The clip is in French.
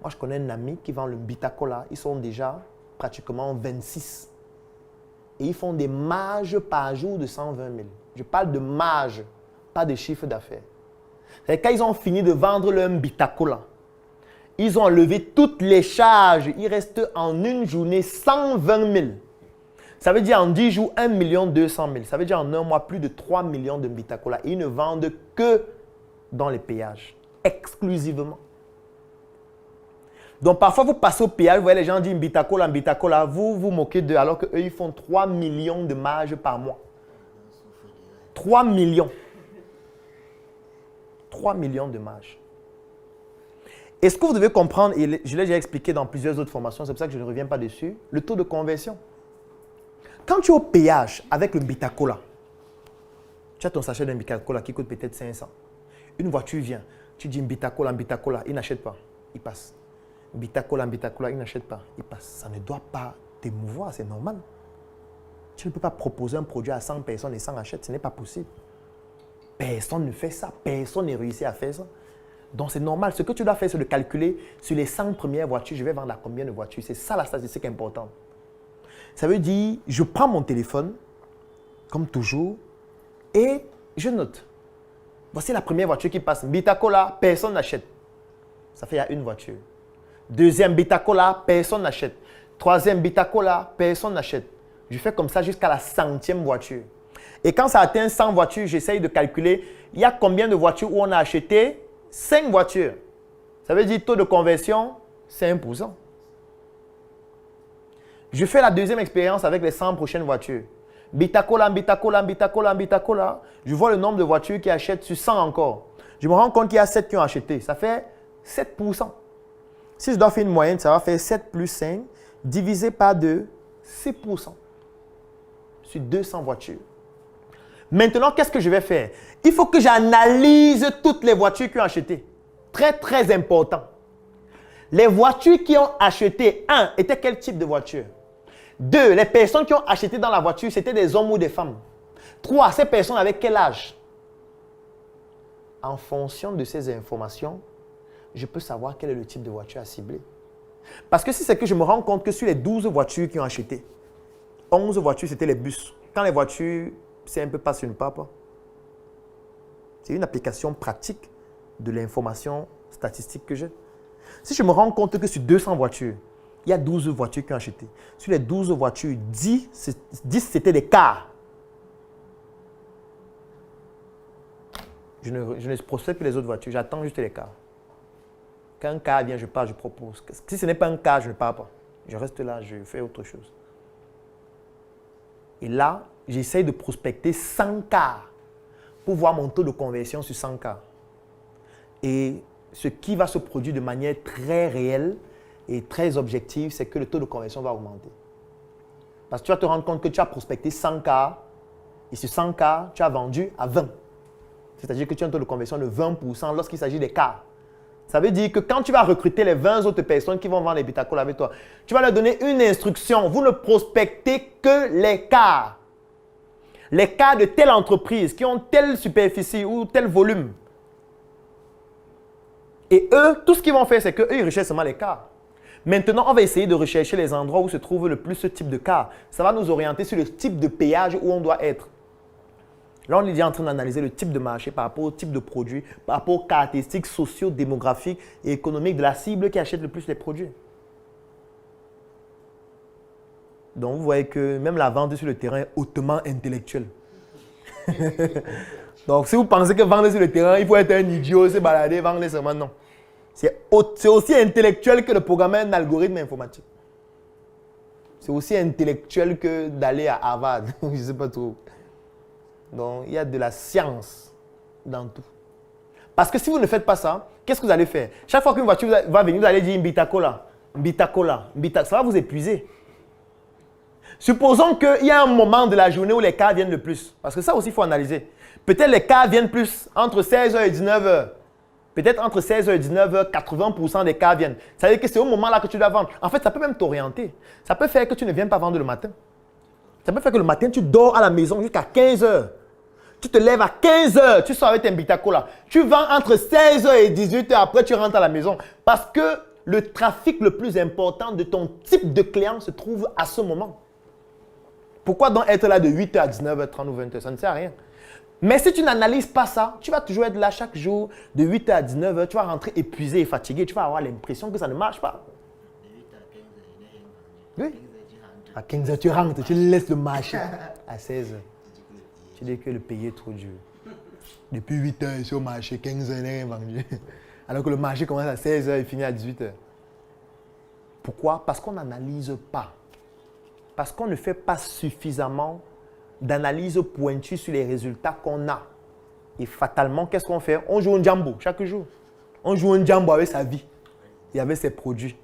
Moi, je connais un ami qui vend le Mbitakola. Ils sont déjà pratiquement 26. Et ils font des marges par jour de 120 000. Je parle de marge, pas de chiffre d'affaires. Quand ils ont fini de vendre leur Mbitakola, ils ont enlevé toutes les charges. Il reste en une journée 120 000. Ça veut dire en 10 jours, 1 200 000. Ça veut dire en un mois, plus de 3 millions de Mbitakola. Ils ne vendent que dans les péages, exclusivement. Donc parfois, vous passez au péage, vous voyez les gens disent Mbitakola, Mbitakola, vous vous moquez d'eux alors qu'eux, ils font 3 millions de marge par mois. 3 millions. 3 millions de marge. Et ce que vous devez comprendre, et je l'ai déjà expliqué dans plusieurs autres formations, c'est pour ça que je ne reviens pas dessus, le taux de conversion. Quand tu es au péage avec le Mbitakola, tu as ton sachet de Mbitakola qui coûte peut-être 500. Une voiture vient, tu dis Mbitakola, Mbitakola, il n'achète pas, il passe. Mbitakola, Mbitakola, il n'achète pas, il passe. Ça ne doit pas t'émouvoir, c'est normal. Tu ne peux pas proposer un produit à 100 personnes et 100 achètent, ce n'est pas possible. Personne ne fait ça, personne n'est réussi à faire ça. Donc c'est normal. Ce que tu dois faire, c'est de calculer sur les 100 premières voitures, je vais vendre à combien de voitures. C'est ça la statistique importante. Ça veut dire, je prends mon téléphone, comme toujours, et je note. Voici la première voiture qui passe. Mbitakola, personne n'achète. Ça fait il y a une voiture. Deuxième Mbitakola, personne n'achète. Troisième Mbitakola, personne n'achète. Je fais comme ça jusqu'à la 100e voiture. Et quand ça atteint 100 voitures, j'essaye de calculer, il y a combien de voitures où on a acheté 5 voitures. Ça veut dire taux de conversion, c'est 1%. Je fais la deuxième expérience avec les 100 prochaines voitures. Mbitakola, Mbitakola, Mbitakola, Mbitakola. Je vois le nombre de voitures qui achètent sur 100 encore. Je me rends compte qu'il y a 7 qui ont acheté. Ça fait 7%. Si je dois faire une moyenne, ça va faire 7 plus 5 divisé par 2, 6% sur 200 voitures. Maintenant, qu'est-ce que je vais faire? Il faut que j'analyse toutes les voitures qui ont acheté. Très, très important. Les voitures qui ont acheté, 1, étaient quel type de voiture? 2, les personnes qui ont acheté dans la voiture, c'était des hommes ou des femmes? 3, ces personnes avaient quel âge? En fonction de ces informations, je peux savoir quel est le type de voiture à cibler. Parce que si c'est que je me rends compte que sur les 12 voitures qui ont acheté, 11 voitures, c'était les bus. Quand les voitures, c'est un peu pas sur une pape. C'est une application pratique de l'information statistique que j'ai. Si je me rends compte que sur 200 voitures, il y a 12 voitures qui ont acheté. Sur les 12 voitures, 10 c'était des cars. Je ne prospecte que les autres voitures, j'attends juste les cars. Quand un car vient, je pars, je propose. Si ce n'est pas un car, je ne pars pas. Je reste là, je fais autre chose. Et là, j'essaye de prospecter 100 cars pour voir mon taux de conversion sur 100 cars. Et ce qui va se produire de manière très réelle et très objective, c'est que le taux de conversion va augmenter. Parce que tu vas te rendre compte que tu as prospecté 100 cars et sur 100 cars, tu as vendu à 20. C'est-à-dire que tu as un taux de conversion de 20% lorsqu'il s'agit des cars. Ça veut dire que quand tu vas recruter les 20 autres personnes qui vont vendre les Mbitakola avec toi, tu vas leur donner une instruction. Vous ne prospectez que les cars. Les cars de telle entreprise qui ont telle superficie ou tel volume. Et eux, tout ce qu'ils vont faire, c'est qu'eux, ils recherchent seulement les cars. Maintenant, on va essayer de rechercher les endroits où se trouve le plus ce type de cars. Ça va nous orienter sur le type de péage où on doit être. Là, on est déjà en train d'analyser le type de marché par rapport au type de produit, par rapport aux caractéristiques socio-démographiques et économiques de la cible qui achète le plus les produits. Donc, vous voyez que même la vente sur le terrain est hautement intellectuelle. Donc, si vous pensez que vendre sur le terrain, il faut être un idiot, se balader, vendre seulement, non. C'est aussi intellectuel que de programmer un algorithme informatique. C'est aussi intellectuel que d'aller à Harvard. Je ne sais pas trop. Donc, il y a de la science dans tout. Parce que si vous ne faites pas ça, qu'est-ce que vous allez faire? Chaque fois qu'une voiture va venir, vous allez dire Mbitakola, Mbitakola, Mbitakola. Ça va vous épuiser. Supposons qu'il y a un moment de la journée où les cars viennent le plus. Parce que ça aussi, il faut analyser. Peut-être les cars viennent plus entre 16h et 19h. Peut-être entre 16h et 19h, 80% des cars viennent. Ça veut dire que c'est au moment-là que tu dois vendre. En fait, ça peut même t'orienter. Ça peut faire que tu ne viennes pas vendre le matin. Ça peut faire que le matin, tu dors à la maison jusqu'à 15h. Tu te lèves à 15h, tu sors avec tes Mbitakola. Tu vends entre 16h et 18h, après tu rentres à la maison. Parce que le trafic le plus important de ton type de client se trouve à ce moment. Pourquoi donc être là de 8h à 19h30 ou 20h? Ça ne sert à rien. Mais si tu n'analyses pas ça, tu vas toujours être là chaque jour de 8h à 19h. Tu vas rentrer épuisé et fatigué. Tu vas avoir l'impression que ça ne marche pas. Oui. À 15h, tu rentres, tu laisses le marché. À 16h, tu dis que le pays est trop dur. Depuis 8h, sur le marché, 15h, il n'est rien vendu. Alors que le marché commence à 16h et finit à 18h. Pourquoi? Parce qu'on n'analyse pas. Parce qu'on ne fait pas suffisamment d'analyse pointue sur les résultats qu'on a. Et fatalement, qu'est-ce qu'on fait? On joue un jambo chaque jour. On joue un jambo avec sa vie et avec ses produits.